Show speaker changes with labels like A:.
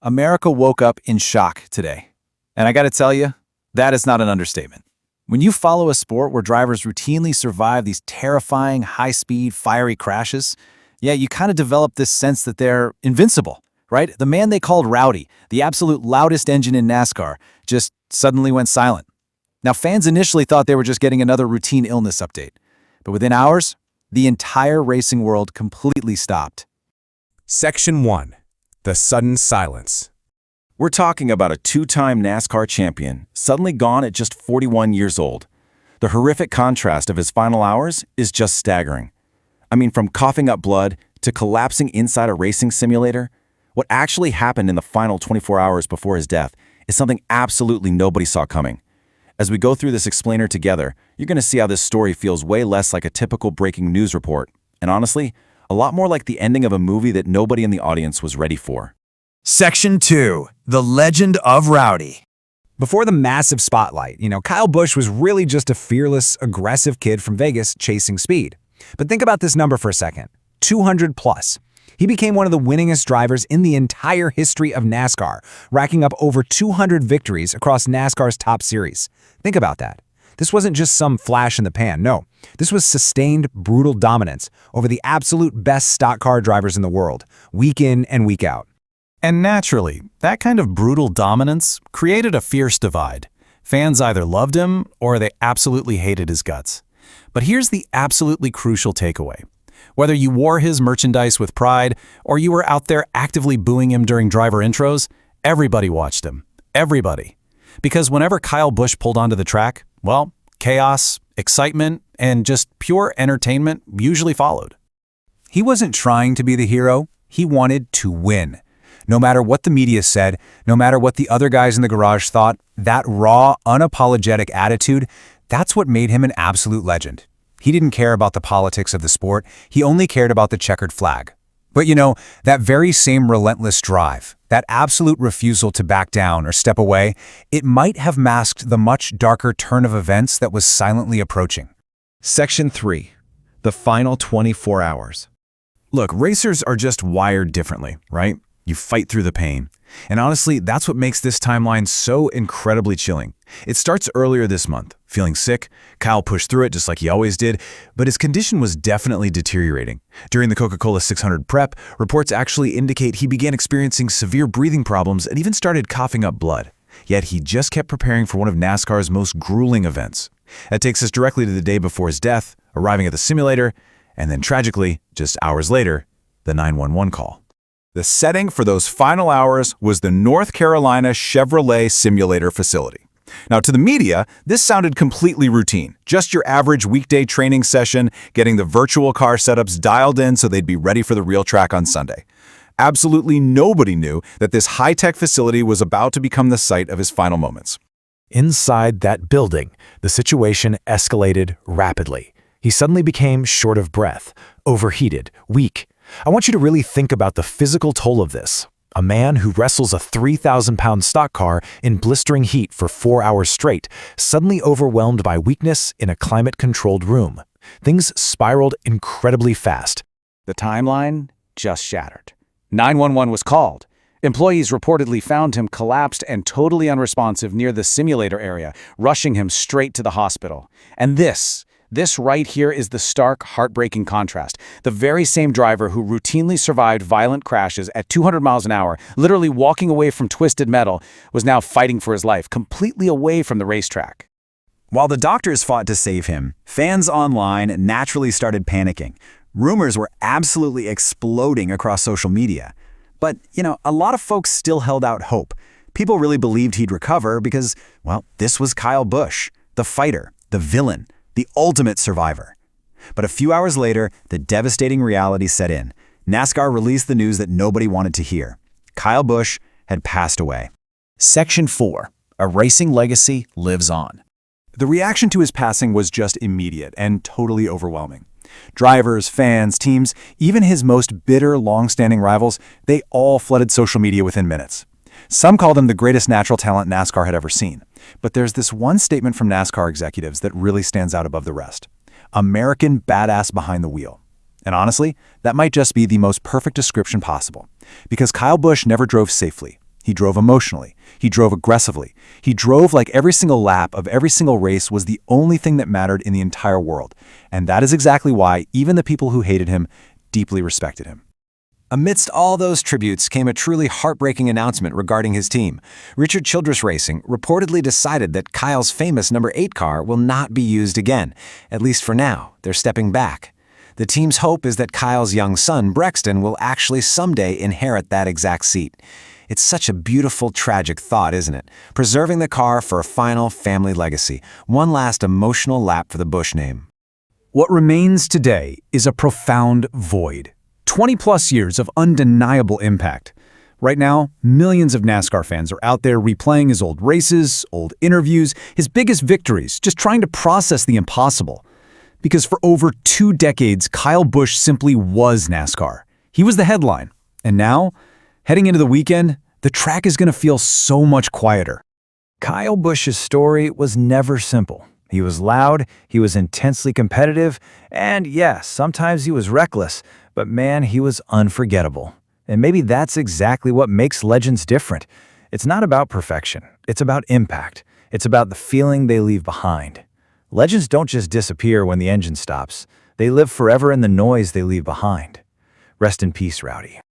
A: America woke up in shock today. And I gotta tell you, that is not an understatement. When you follow a sport where drivers routinely survive these terrifying, high-speed, fiery crashes, yeah, you kind of develop this sense that they're invincible, right? The man they called Rowdy, the absolute loudest engine in NASCAR, just suddenly went silent. Now, fans initially thought they were just getting another routine illness update. But within hours, the entire racing world completely stopped.
B: Section 1. The Sudden Silence.
C: We're talking about a two-time NASCAR champion, suddenly gone at just 41 years old. The horrific contrast of his final hours is just staggering. I mean, from coughing up blood to collapsing inside a racing simulator, what actually happened in the final 24 hours before his death is something absolutely nobody saw coming. As we go through this explainer together, you're going to see how this story feels way less like a typical breaking news report, and honestly, a lot more like the ending of a movie that nobody in the audience was ready for.
D: Section 2. The Legend of Rowdy.
B: Before the massive spotlight, Kyle Busch was really just a fearless, aggressive kid from Vegas chasing speed. But think about this number for a second. 200 plus. He became one of the winningest drivers in the entire history of NASCAR, racking up over 200 victories across NASCAR's top series. Think about that. This wasn't just some flash in the pan, no. This was sustained, brutal dominance over the absolute best stock car drivers in the world, week in and week out.
A: And naturally, that kind of brutal dominance created a fierce divide. Fans either loved him or they absolutely hated his guts. But here's the absolutely crucial takeaway. Whether you wore his merchandise with pride or you were out there actively booing him during driver intros, everybody watched him. Everybody. Because whenever Kyle Busch pulled onto the track, well, chaos, excitement, and just pure entertainment usually followed.
D: He wasn't trying to be the hero. He wanted to win. No matter what the media said, no matter what the other guys in the garage thought, that raw, unapologetic attitude, that's what made him an absolute legend. He didn't care about the politics of the sport. He only cared about the checkered flag. But that very same relentless drive, that absolute refusal to back down or step away, it might have masked the much darker turn of events that was silently approaching.
C: Section 3. The final 24 hours.
A: Look, racers are just wired differently, right? You fight through the pain. And honestly, that's what makes this timeline so incredibly chilling. It starts earlier this month. Feeling sick, Kyle pushed through it just like he always did, but his condition was definitely deteriorating. During the Coca-Cola 600 prep, reports actually indicate he began experiencing severe breathing problems and even started coughing up blood. Yet he just kept preparing for one of NASCAR's most grueling events. That takes us directly to the day before his death, arriving at the simulator, and then tragically, just hours later, the 911 call. The setting for those final hours was the North Carolina Chevrolet Simulator facility. Now, to the media, this sounded completely routine. Just your average weekday training session, getting the virtual car setups dialed in so they'd be ready for the real track on Sunday. Absolutely nobody knew that this high-tech facility was about to become the site of his final moments.
E: Inside that building, the situation escalated rapidly. He suddenly became short of breath, overheated, weak. I want you to really think about the physical toll of this. A man who wrestles a 3,000-pound stock car in blistering heat for 4 hours straight, suddenly overwhelmed by weakness in a climate-controlled room. Things spiraled incredibly fast.
F: The timeline just shattered. 911 was called. Employees reportedly found him collapsed and totally unresponsive near the simulator area, rushing him straight to the hospital. And this right here is the stark, heartbreaking contrast. The very same driver who routinely survived violent crashes at 200 miles an hour, literally walking away from twisted metal, was now fighting for his life, completely away from the racetrack.
G: While the doctors fought to save him, fans online naturally started panicking. Rumors were absolutely exploding across social media. But, a lot of folks still held out hope. People really believed he'd recover because, well, this was Kyle Busch, the fighter, the villain, the ultimate survivor. But a few hours later, the devastating reality set in. NASCAR released the news that nobody wanted to hear. Kyle Busch had passed away.
A: Section 4. A racing legacy lives on. The reaction to his passing was just immediate and totally overwhelming. Drivers, fans, teams, even his most bitter, long-standing rivals, they all flooded social media within minutes. Some called him the greatest natural talent NASCAR had ever seen. But there's this one statement from NASCAR executives that really stands out above the rest. American badass behind the wheel. And honestly, that might just be the most perfect description possible. Because Kyle Busch never drove safely.
D: He drove emotionally. He drove aggressively. He drove like every single lap of every single race was the only thing that mattered in the entire world. And that is exactly why even the people who hated him deeply respected him.
B: Amidst all those tributes came a truly heartbreaking announcement regarding his team. Richard Childress Racing reportedly decided that Kyle's famous number 8 car will not be used again. At least for now, they're stepping back. The team's hope is that Kyle's young son, Brexton, will actually someday inherit that exact seat. It's such a beautiful, tragic thought, isn't it? Preserving the car for a final family legacy. One last emotional lap for the Busch name.
D: What remains today is a profound void. 20-plus years of undeniable impact. Right now, millions of NASCAR fans are out there replaying his old races, old interviews, his biggest victories, just trying to process the impossible. Because for over 2 decades, Kyle Busch simply was NASCAR. He was the headline. And now, heading into the weekend, the track is going to feel so much quieter.
E: Kyle Busch's story was never simple. He was loud, he was intensely competitive, and yes, sometimes he was reckless, but man, he was unforgettable. And maybe that's exactly what makes legends different. It's not about perfection, it's about impact. It's about the feeling they leave behind. Legends don't just disappear when the engine stops. They live forever in the noise they leave behind. Rest in peace, Rowdy.